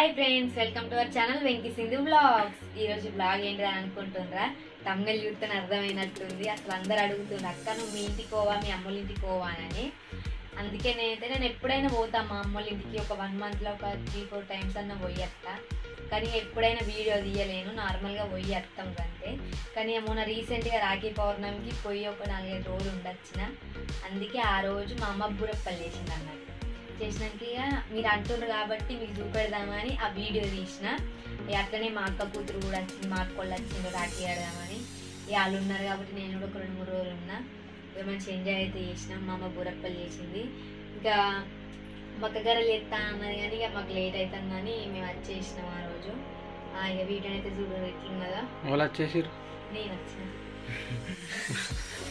Hi friends, welcome to our channel Venky Sindhu blogs. ఈ రోజు blog ఏంటి అని అనుకుంటున్నారా? తమిళ చూస్తేనే అర్థమైనట్టుంది. అసలు అందరు అడుగుతున్నారు, అక్క నువ్వు మీ ఇంటికి పోవా, మీ అమ్మోళ్ళ ఇంటికి పోవా అని. అందుకే నేను ఎప్పుడైనా పోతా మా అమ్మోళ్ళ ఇంటికి. ఒక 1 monthలో ఒక 3-4 times అన్న పోయి వస్తా. కానీ ఎప్పుడైనా వీడియో తీయలేను, నార్మల్గా పోయి వస్తాం కంటే. కానీ మొన్న రీసెంట్గా రాఖీ పౌర్ణమికి పోయి ఒక 4-5 రోజులు ఉండొచ్చిన. అందుకే ఆ రోజు మా అమ్మ బూరప్పలు చేసింది అన్నట్టు. చేసినాక మీరు అంటున్నారు కాబట్టి మీకు చూపెడదామని ఆ వీడియో తీసిన. అట్లనే మా అక్క కూతురు కూడా వచ్చింది, మా అక్క వాళ్ళు వచ్చింది రాఖీ ఆడదామని. వాళ్ళు ఉన్నారు కాబట్టి నేను కూడా ఒక 2-3 రోజులు ఉన్నా. మంచి ఎంజాయ్ అయితే చేసినాం. మా అమ్మ బూరప్పలు చేసింది. ఇంకా మక్కగర్రలు ఎత్తా అన్నది కానీ ఇక మాకు లేట్ అవుతాం కానీ మేము వచ్చేసినాం ఆ రోజు. ఇక వీడియో అయితే చూడరు ఎట్లున్నదా. వాళ్ళు వచ్చేసారు, నేను వచ్చిన.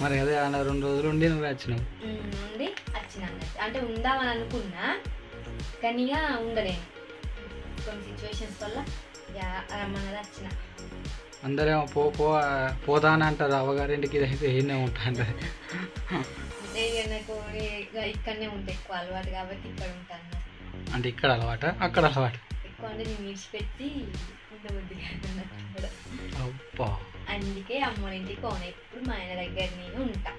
మరి అదే 2 రోజులు ఉండి నువ్వు వచ్చినావు. ఉండి వచ్చిన అన్నట్టు. అంటే ఉందామని అనుకున్నా కానీ ఇక ఉండలేను, కొన్ని సిచ్యువేషన్స్ వల్ల ఇక రమ్మన్నది వచ్చిన. అందరేమో పోతా అని అంటారు, అవ్వగారింటికి అయితే ఏనే ఉంటా అంటారు. నాకు ఇక్కడనే ఉంటాయి ఎక్కువ అలవాటు కాబట్టి ఇక్కడ ఉంటాను. అంటే ఇక్కడ అలవాట అక్కడ అలవాటు ఎక్కువ అంటే నేను విడిచిపెట్టి ఉండబుద్ధి అబ్బా. అందుకే అమ్మోళ్ళ ఇంటికి పోను, ఎప్పుడు మా ఆయన దగ్గర నేను ఉంటా.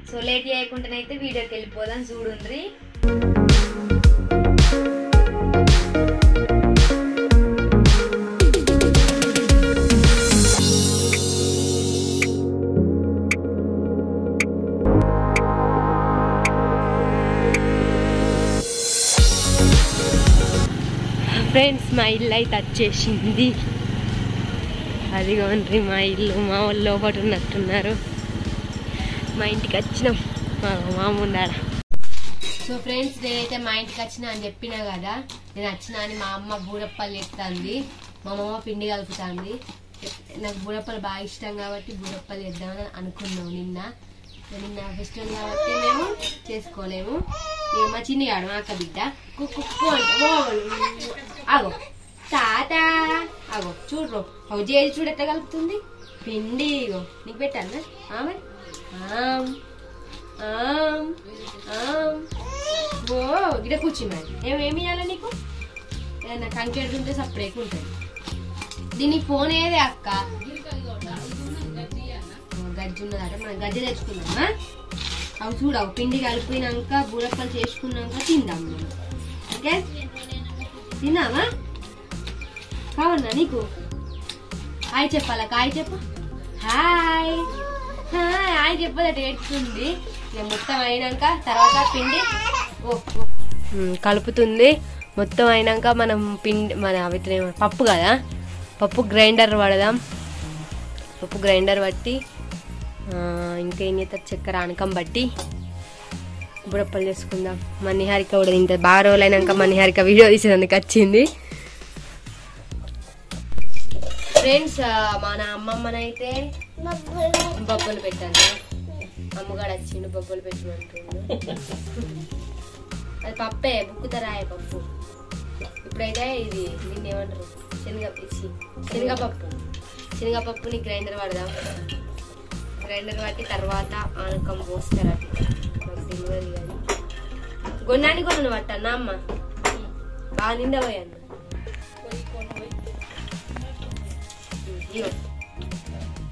సో లేట్ చేయకుండానైతే వీడియోకి వెళ్ళిపోదాం, చూడుండ్రి. ఫ్రెండ్స్, మా ఇల్లు అయితే వచ్చేసింది. అదిగోండ్రి మా ఇల్లు. మా వాళ్ళు లోపల ఉన్నట్టున్నారు. మా ఇంటికి వచ్చినాం, మా మామ ఉండాల. సో ఫ్రెండ్స్, నేనైతే మా ఇంటికి వచ్చినా అని చెప్పినా కదా. నేను వచ్చినా అని మా అమ్మ బూరప్పలు ఎత్తాంది, మా అమ్మ పిండి కలుపుతుంది. నాకు బూరప్పలు బాగా ఇష్టం కాబట్టి బూరప్పలు వేద్దామని అనుకున్నాం. నిన్న ఫెస్టివల్ కాబట్టి మేము చేసుకోలేము. మా చిన్నగాడు మా అక్క బిడ్డ కుక్కు అంటే ఆగో తాత ఆగో చూడ్రు జేది చూడు ఎట్లా కలుపుతుంది పిండి. ఇగో నీకు పెట్టాను మరి. ఓ గిడ కూర్చుని మరి ఏమి ఇవ్వాలి నీకు? ఏదన్నా కంకెడు ఉంటే సపరేట్ ఉంటుంది. దీనికి ఫోన్ ఏదే అక్క? గజ్జి ఉన్నదట, మనం గజ్జి తెచ్చుకుందామా? అవి చూడవు పిండి కలిపినాక బూరప్పలు చేసుకున్నాక తిందాం మనం. ఓకే తిన్నామా? కావన్నా నీకు? హాయ్ చెప్పాలా? హాయ్ చెప్పు. హాయ్ హాయ్ హాయ్ చెప్పదట, ఏడుస్తుంది. మొత్తం అయినాక తర్వాత పిండి కలుపుతుంది. మొత్తం అయినాక మనం పిండి అవి పప్పు కదా, పప్పు గ్రైండర్ పడదాం. పప్పు గ్రైండర్ పట్టి ఇంకా ఏం చేస్తారు, చక్కెర ఆనకం బట్టి బుడప్పలు చేసుకుందాం. మా నిహారిక కూడా ఇంత బాగా రోజులు అయినాక మా నిహారిక వీడియో తీసేందుకు వచ్చింది. ఫ్రెండ్స్, మన అమ్మమ్మనైతే బొబ్బలు పెట్టాను. అమ్మగాడు వచ్చిండు, బొబ్బలు పెట్టమంటుండు. అది పప్పే, బుక్కుతారాయ పప్పు. ఇప్పుడైతే ఇది దీన్ని ఏమంటారు, శనగపప్పుని గ్రైండర్ పడదాం. గ్రైండర్ పట్టి తర్వాత ఆనకం పోస్తారు. అది తెలియదు కానీ గొన్నాన్ని కొనను పట్టన్నా అమ్మ బాగా నిండా పోయాను.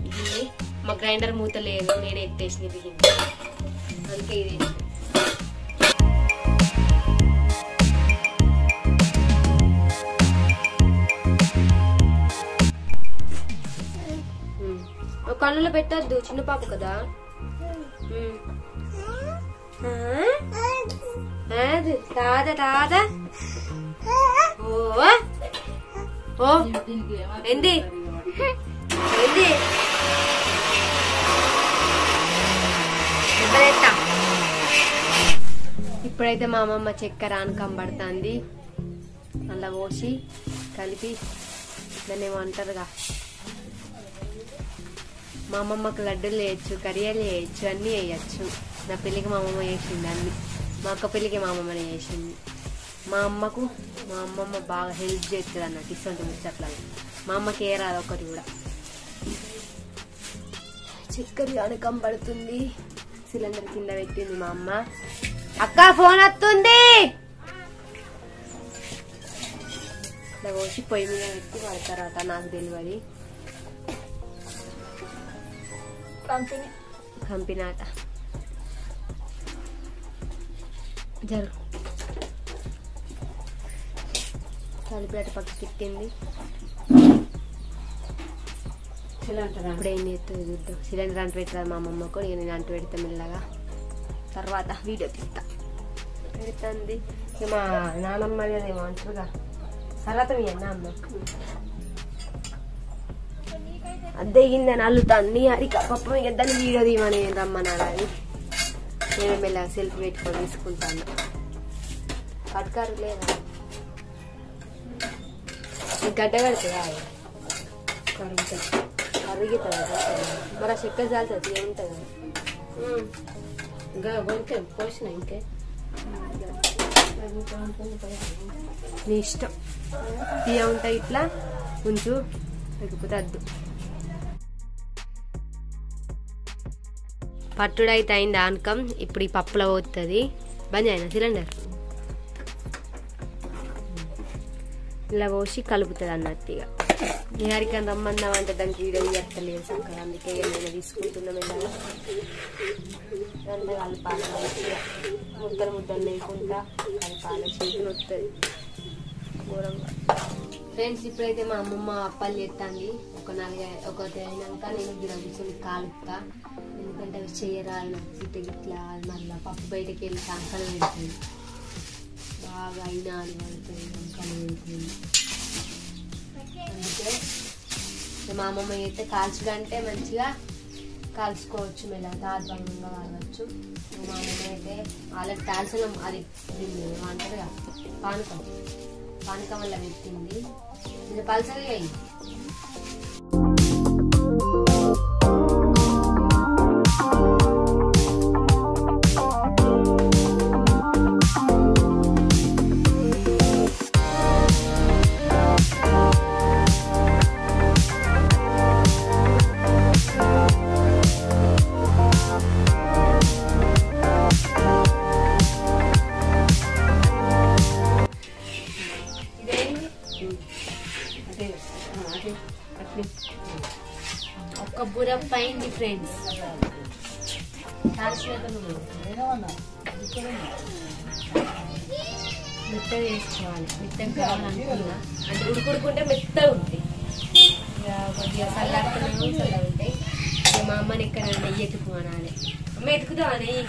ఇది మా గ్రైండర్ మూత లేదు, నేను ఎత్తేసి దిగింది. అందుకే ఇది కన్నులో పెట్టద్దు, చిన్న పాప కదా. తాత తాత ఓ ఏంది ఏంది ఇప్పుడైతే మా అమ్మమ్మ చక్కెర ఆనకం పడుతుంది. అలా పోసి కలిపి దాన్ని ఏమంటారుగా, మా అమ్మమ్మకు లడ్డూలు వేయచ్చు, కరియాలు వేయచ్చు, అన్నీ వేయచ్చు. నా పెళ్ళికి మా అమ్మమ్మ చేసింది అన్ని. మా అక్క పెళ్ళికి మా అమ్మమ్మని చేసింది. మా అమ్మమ్మ బాగా హెల్ప్ చేస్తుంది అన్నట్టు ఇటువంటి ముచ్చట్లలో. మా అమ్మకి ఏ రాదు ఒకటి కూడా. చక్కెర ఆనకం పడుతుంది, సిలిండర్ కింద పెట్టింది మా అమ్మ. అక్క ఫోన్ వస్తుంది. ఇట్లా పోసి పొయ్యి మీద పెట్టి వాడి తర్వాత నాకు తెలియదు కంపినాట జరు కలిపేట పక్కకి ఎక్కింది. ఇప్పుడు ఏం చేస్తుంది చూద్దాం. సిలిండర్ అంటు పెట్టారు మా అమ్మమ్మకు, ఇక నేను అంటు పెడతా మెల్లగా, తర్వాత వీడియో తీస్తా. పెడుతుంది ఇక మా నానమ్మ ఏమో అంటారుగా, తర్వాత మీ అమ్మ అద్దెగిందని అల్లుతాను హరిక పప్ప ఇక దాన్ని వీడియో తీయమని రమ్మన్నాడు. నేను మెల్లగా సెల్ఫీ పెట్టుకొని తీసుకుంటాను. పట్టుకారు లేదా గడ్డ కడుతుందా కరుగుతుంది కరుగుతుంది మరి ఆ చెక్క జాలుతుంది ఏముంటుంది ఇంకా పోసిన ఇంకే నీ ఇష్టం. తీయ ఉంటాయి ఇట్లా ఉంచు, లేకపోతే అద్దు. పట్టుడైతే అయింది ఆనకం. ఇప్పుడు ఈ పప్పులో పోతుంది. బంద్ అయినా సిలిండర్ ఇలా పోసి కలుపుతుంది అన్నట్టు. ఇక నిహారికని రమ్మందామంటే దానికి వీడియో తీయట్లేదు చక్కగా, అందుకే నేను తీసుకుంటున్నాం. ఇలా అంతా కలపాలి మంచిగా, ముద్దలు ముద్దలు లేకుండా కలపాలి. చేతులు వస్తుంది ఘోరంగా. ఫ్రెండ్స్ ఇప్పుడైతే మా అమ్మమ్మ అప్పాలు చేస్తుంది. ఒకటి అయినాక నేను గిరం కూర్చొని కాలుపుతా, ఎందుకంటే అవి చేయరాలి గిట్ట గిట్లా మళ్ళీ పప్పు బయటకి వెళ్ళి అంకలు పెడుతుంది, బాగా అయినాలు పడుతుంది, అంకలు పెడుతుంది. అందుకే మా అమ్మమ్మ అయితే కాల్చుడంటే మంచిగా కాల్చుకోవచ్చు, మెల్లగా తాత్భంగా కావచ్చు. మా అమ్మమ్మ అయితే వాళ్ళకి కాల్చడం అది అంటారుగా పానకం వల్ల పెట్టింది. ఇది పల్సగా అయింది. ఒక్క బురప్ప అయింది ఫ్రెండ్స్. మెత్తగా వేసుకోవాలి. మెత్తగా కావాలనుకున్నా అంటే ఉడుకుంటే మెత్తగా ఉంటాయి. ఇక కొద్దిగా చల్లారుతున్నాము చల్లగా ఉంటాయి. ఇక మా అమ్మని ఎక్కడ నెయ్యి ఎత్తుకు అనాలి. అమ్మ ఎత్తుకుతావా నెయ్యి?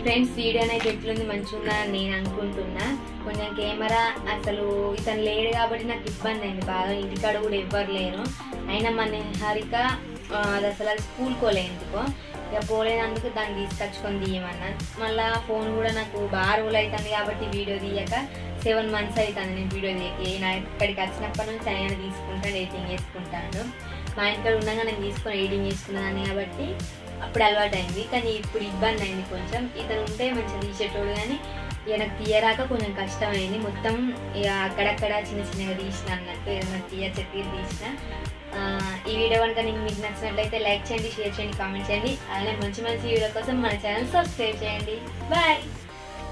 ఫ్రెండ్స్ వీడియో అయితే ఎట్లుంది, మంచిగా ఉందా అని నేను అనుకుంటున్నా. కొంచెం కెమెరా అసలు ఇతను లేడు కాబట్టి నాకు ఇబ్బంది అయింది బాగా. ఇంటికాడ కూడా ఎవ్వరు లేరు. అయినా మన హారిక అది అసలు అది స్కూల్కి పోలే ఎందుకో, ఇక పోలేనందుకు దాన్ని తీసుకొచ్చుకొని తీయమన్నా. మళ్ళీ ఫోన్ కూడా నాకు బాగా రోజులు అవుతుంది కాబట్టి వీడియో తీయక 7 months అవుతుంది నేను వీడియో తీయక. నాకు ఇక్కడికి వచ్చినప్పటి నుంచి ఆయన తీసుకుంటాను, ఎడిటింగ్ చేసుకుంటాను. మా ఇంటికాడ ఉండగా నేను తీసుకొని ఎడిటింగ్ చేసుకున్నాను కాబట్టి అప్పుడు అలవాటు అయింది. కానీ ఇప్పుడు ఇబ్బంది అయింది కొంచెం. ఇతను ఉంటే మంచిగా తీసేటోడు, కానీ ఇక నాకు తీయరాక కొంచెం కష్టమైంది. మొత్తం ఇక అక్కడక్కడ చిన్న చిన్నగా తీసిన అన్నట్టు, ఏదైనా చెత్త తీసిన. ఈ వీడియో కనుక మీకు నచ్చినట్లయితే లైక్ చేయండి, షేర్ చేయండి, కామెంట్ చేయండి. అలానే మంచి మంచి వీడియో కోసం మన ఛానల్ సబ్స్క్రైబ్ చేయండి. బాయ్.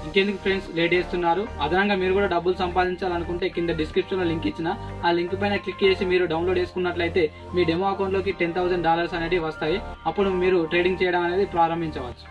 ఇంకెందుకు ఫ్రెండ్స్ లేట్ చేస్తున్నారు? అదనంగా మీరు కూడా డబ్బులు సంపాదించాలనుకుంటే కింద డిస్క్రిప్షన్ లో లింక్ ఇచ్చిన ఆ లింక్ పైన క్లిక్ చేసి మీరు డౌన్లోడ్ చేసుకున్నట్లయితే మీ డెమో అకౌంట్ లోకి $10,000 అనేవి వస్తాయి. అప్పుడు మీరు ట్రేడింగ్ చేయడం అనేది ప్రారంభించవచ్చు.